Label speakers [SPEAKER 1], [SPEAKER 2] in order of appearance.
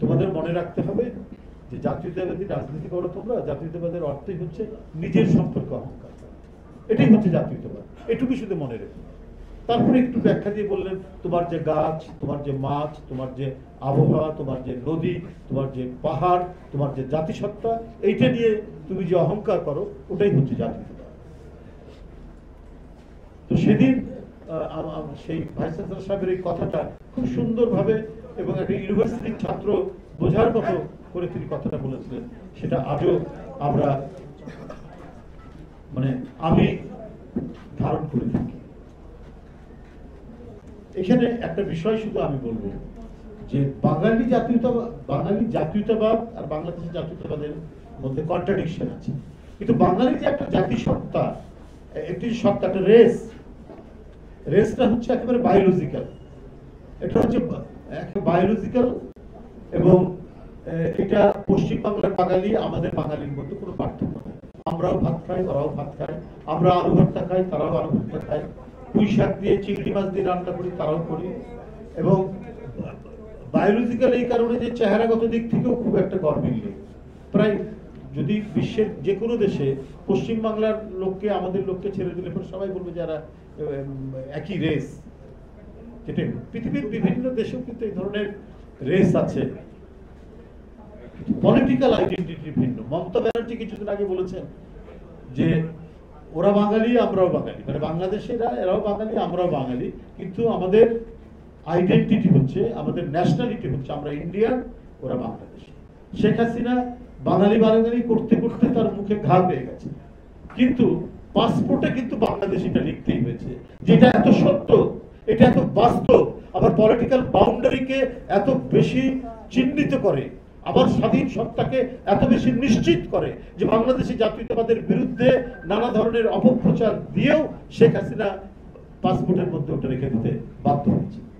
[SPEAKER 1] তোমাদের মনে রাখতে হবে যে জাতীয়তাবাদী রাজনীতি করো তোমরা, জাতীয়তাবাদের অর্থই হচ্ছে নিজের সম্পর্কে অহংকার, এটাই হচ্ছে জাতীয়তাবাদ, এটুকুই শুধু মনে রেখো। তারপরে একটু ব্যাখ্যা দিয়ে বললেন তোমার যে গাছ, তোমার যে মাছ, তোমার যে আবহাওয়া, তোমার যে নদী, তোমার যে পাহাড়, তোমার যে জাতিসত্তা, এইটা নিয়ে তুমি যে অহংকার করো ওটাই হচ্ছে জাতীয়তাবাদ। তো সেদিন সেই ভাইস চ্যান্সেলর সাহেবের এই কথাটা খুব সুন্দরভাবে এবং একটা ইউনিভার্সিটির ছাত্র বোঝার মতো করে তিনি কথাটা বলেছিলেন, সেটা আজও আমরা আমি ধারণ করে থাকি। এখানে একটা বিষয় শুধু আমি বলবো যে বাঙালি জাতীয়তাবাদ আর বাংলাদেশের জাতীয়তাবাদের মধ্যে কন্ট্রাডিকশন আছে, কিন্তু বাঙালি যে একটা জাতিসত্তা, একটি সত্তা, একটা রেসটা হচ্ছে একেবারে বায়োলজিক্যাল, এটা হচ্ছে বায়োলজিক্যাল এবং এটা পশ্চিমবাংলার বাঙালি আমাদের বাঙালির মধ্যে কোনো পার্থক্য নেই। আমরাও ভাত খাই, ওরাও ভাত খায়, আমরা আলু ভর্তা খাই, তারাও আলু ভর্তা খায়, পুঁই শাক দিয়ে চিংড়ি মাছ দিয়ে রান্না করি, তারাও করি। এবং বায়োলজিক্যাল এই কারণে যে চেহারাগত দিক থেকেও খুব একটা গরমিল নেই। প্রায় যদি বিশ্বের যে কোনো দেশে পশ্চিমবাংলার লোককে আমাদের লোককে ছেড়ে দিলে পরে সবাই বলবে যারা একই রেস, যেটা পৃথিবীর বিভিন্ন দেশেও কিন্তু এই ধরনের রেস আছে, পলিটিক্যাল আইডেন্টিটি ভিন্ন। মমতা ব্যানার্জি কিছুদিন আগে বলেছেন যে ওরা বাঙালি আমরাও বাঙালি, মানে বাংলাদেশেরা এরাও বাঙালি আমরাও বাঙালি, কিন্তু আমাদের আইডেন্টিটি হচ্ছে, আমাদের ন্যাশনালিটি হচ্ছে আমরা ইন্ডিয়ান, ওরা বাংলাদেশি। শেখ হাসিনা বাঙালি বাঙালি করতে করতে তার মুখে ঘা পেয়ে গেছে, কিন্তু পাসপোর্টে কিন্তু বাংলাদেশিটা লিখতেই হয়েছে, যেটা এত সত্য, এটা এত বাস্তব, আবার পলিটিক্যাল বাউন্ডারিকে এত বেশি চিহ্নিত করে, আবার স্বাধীন সত্তাকে এত বেশি নিশ্চিত করে যে বাংলাদেশি জাতীয়তাবাদের বিরুদ্ধে নানা ধরনের অপপ্রচার দিয়েও শেখ হাসিনা পাসপোর্টের মধ্যে ওটা রেখে দিতে বাধ্য হয়েছে।